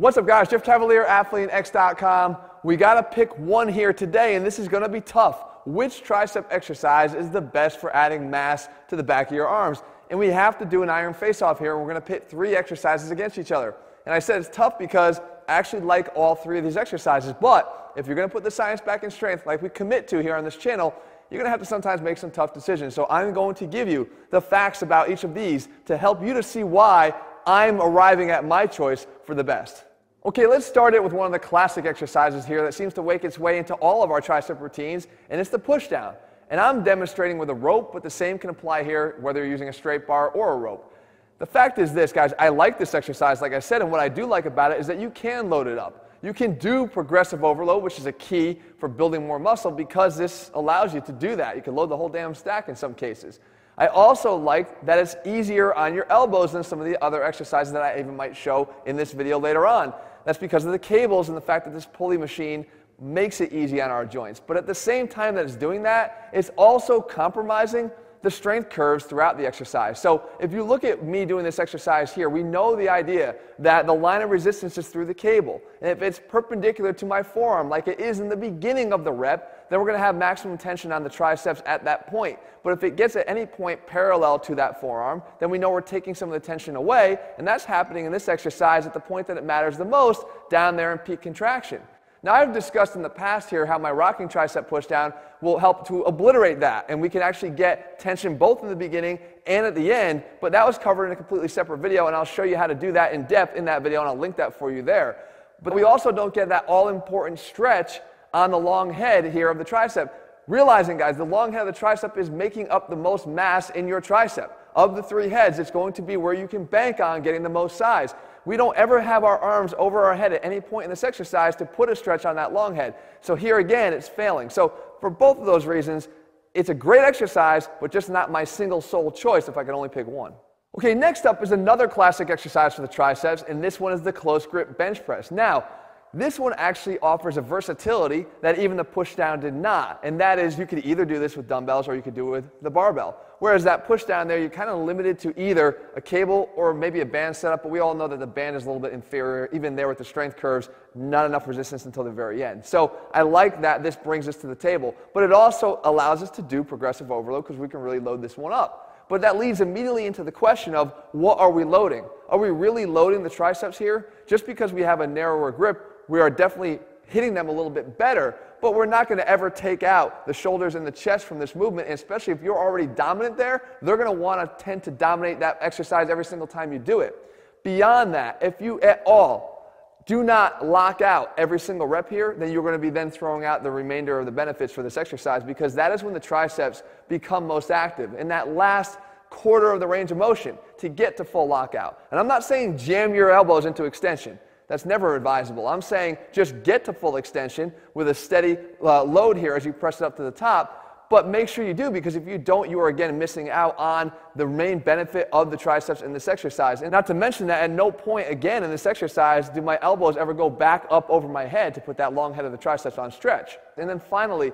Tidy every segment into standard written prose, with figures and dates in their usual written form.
What's up, guys? Jeff Cavaliere, AthleanX.com. We got to pick one here today, and this is going to be tough. Which tricep exercise is the best for adding mass to the back of your arms? And we have to do an iron face-off here, and we're going to pit 3 exercises against each other. And I said it's tough because I actually like all 3 of these exercises, but if you're going to put the science back in strength like we commit to here on this channel, you're going to have to sometimes make some tough decisions. So I'm going to give you the facts about each of these to help you to see why I'm arriving at my choice for the best. Okay, let's start it with one of the classic exercises here that seems to make its way into all of our tricep routines, and it's the push down. And I'm demonstrating with a rope, but the same can apply here whether you're using a straight bar or a rope. The fact is this, guys, I like this exercise, like I said, and what I do like about it is that you can load it up. You can do progressive overload, which is a key for building more muscle because this allows you to do that. You can load the whole damn stack in some cases. I also like that it's easier on your elbows than some of the other exercises that I even might show in this video later on. That's because of the cables and the fact that this pulley machine makes it easy on our joints. But at the same time that it's doing that, it's also compromising the strength curves throughout the exercise. So if you look at me doing this exercise here, we know the idea that the line of resistance is through the cable. And if it's perpendicular to my forearm, like it is in the beginning of the rep, then we're going to have maximum tension on the triceps at that point. But if it gets at any point parallel to that forearm, then we know we're taking some of the tension away, and that's happening in this exercise at the point that it matters the most, down there in peak contraction. Now, I've discussed in the past here how my rocking tricep pushdown will help to obliterate that, and we can actually get tension both in the beginning and at the end, but that was covered in a completely separate video, and I'll show you how to do that in depth in that video, and I'll link that for you there. But we also don't get that all-important stretch on the long head here of the tricep. Realizing, guys, the long head of the tricep is making up the most mass in your tricep. Of the 3 heads, it's going to be where you can bank on getting the most size. We don't ever have our arms over our head at any point in this exercise to put a stretch on that long head. So here again, it's failing. So for both of those reasons, it's a great exercise, but just not my single sole choice if I can only pick one. Okay, next up is another classic exercise for the triceps, and this one is the close grip bench press. Now, this one actually offers a versatility that even the push down did not, and that is you could either do this with dumbbells or you could do it with the barbell. Whereas that push down there, you're kind of limited to either a cable or maybe a band setup, but we all know that the band is a little bit inferior. Even there with the strength curves, not enough resistance until the very end. So I like that this brings us to the table, but it also allows us to do progressive overload because we can really load this one up. But that leads immediately into the question of what are we loading? Are we really loading the triceps here? Just because we have a narrower grip, we are definitely hitting them a little bit better, but we're not going to ever take out the shoulders and the chest from this movement, and especially if you're already dominant there, they're going to want to tend to dominate that exercise every single time you do it. Beyond that, if you at all do not lock out every single rep here, then you're going to be then throwing out the remainder of the benefits for this exercise because that is when the triceps become most active, in that last quarter of the range of motion to get to full lockout. And I'm not saying jam your elbows into extension. That's never advisable. I'm saying just get to full extension with a steady load here as you press it up to the top, but make sure you do because if you don't, you are again missing out on the main benefit of the triceps in this exercise. And not to mention that at no point again in this exercise do my elbows ever go back up over my head to put that long head of the triceps on stretch. And then finally,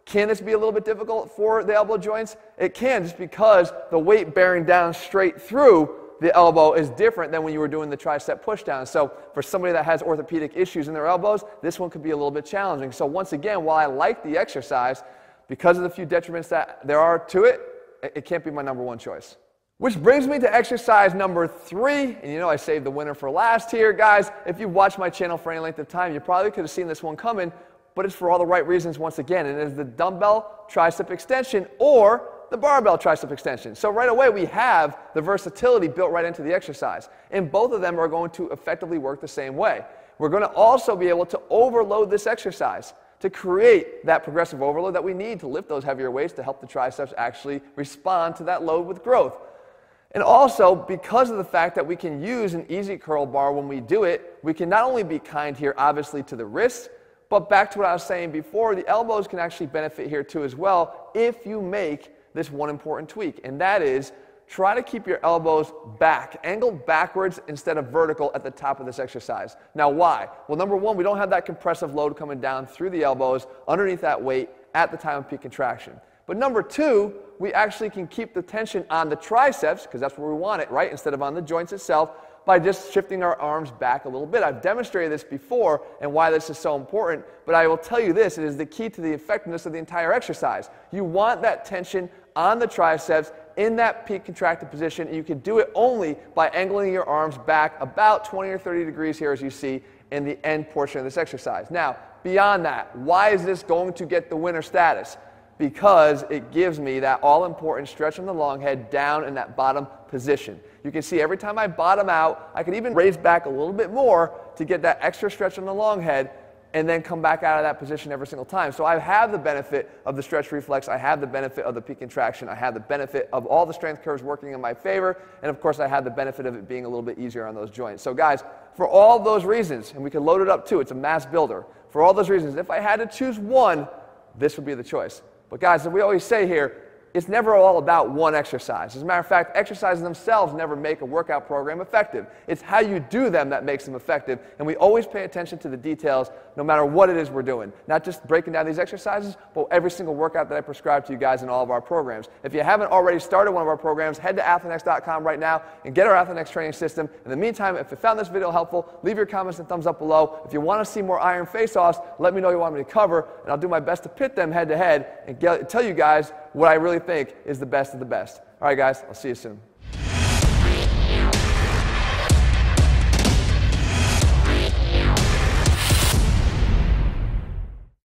can this be a little bit difficult for the elbow joints? It can, just because the weight bearing down straight through the elbow is different than when you were doing the tricep push down. So for somebody that has orthopedic issues in their elbows, this one could be a little bit challenging. So once again, while I like the exercise, because of the few detriments that there are to it, it can't be my number 1 choice. Which brings me to exercise number 3, and you know I saved the winner for last here. Guys, if you've watched my channel for any length of time, you probably could have seen this one coming, but it's for all the right reasons once again, and it is the dumbbell tricep extension or the barbell tricep extension. So right away we have the versatility built right into the exercise, and both of them are going to effectively work the same way. We're going to also be able to overload this exercise to create that progressive overload that we need to lift those heavier weights to help the triceps actually respond to that load with growth. And also, because of the fact that we can use an easy curl bar when we do it, we can not only be kind here obviously to the wrists, but back to what I was saying before, the elbows can actually benefit here too as well if you make this one important tweak, and that is try to keep your elbows back, angled backwards instead of vertical at the top of this exercise. Now why? Well, number 1, we don't have that compressive load coming down through the elbows underneath that weight at the time of peak contraction. But number 2, we actually can keep the tension on the triceps, because that's where we want it, right, instead of on the joints itself, by just shifting our arms back a little bit. I've demonstrated this before and why this is so important, but I will tell you this, it is the key to the effectiveness of the entire exercise. You want that tension on the triceps in that peak contracted position, and you can do it only by angling your arms back about 20 or 30 degrees here, as you see in the end portion of this exercise. Now, beyond that, why is this going to get the winner status? Because it gives me that all-important stretch on the long head down in that bottom position. You can see every time I bottom out, I can even raise back a little bit more to get that extra stretch on the long head and then come back out of that position every single time. So I have the benefit of the stretch reflex, I have the benefit of the peak contraction, I have the benefit of all the strength curves working in my favor, and of course I have the benefit of it being a little bit easier on those joints. So guys, for all those reasons, and we can load it up too, it's a mass builder. For all those reasons, if I had to choose one, this would be the choice. But guys, as we always say here, it's never all about one exercise. As a matter of fact, exercises themselves never make a workout program effective. It's how you do them that makes them effective, and we always pay attention to the details no matter what it is we're doing. Not just breaking down these exercises, but every single workout that I prescribe to you guys in all of our programs. If you haven't already started one of our programs, head to athleanx.com right now and get our AthleanX training system. In the meantime, if you found this video helpful, leave your comments and thumbs up below. If you want to see more iron face-offs, let me know you want me to cover, and I'll do my best to pit them head-to-head and tell you guys what I really think is the best of the best. All right, guys, I'll see you soon.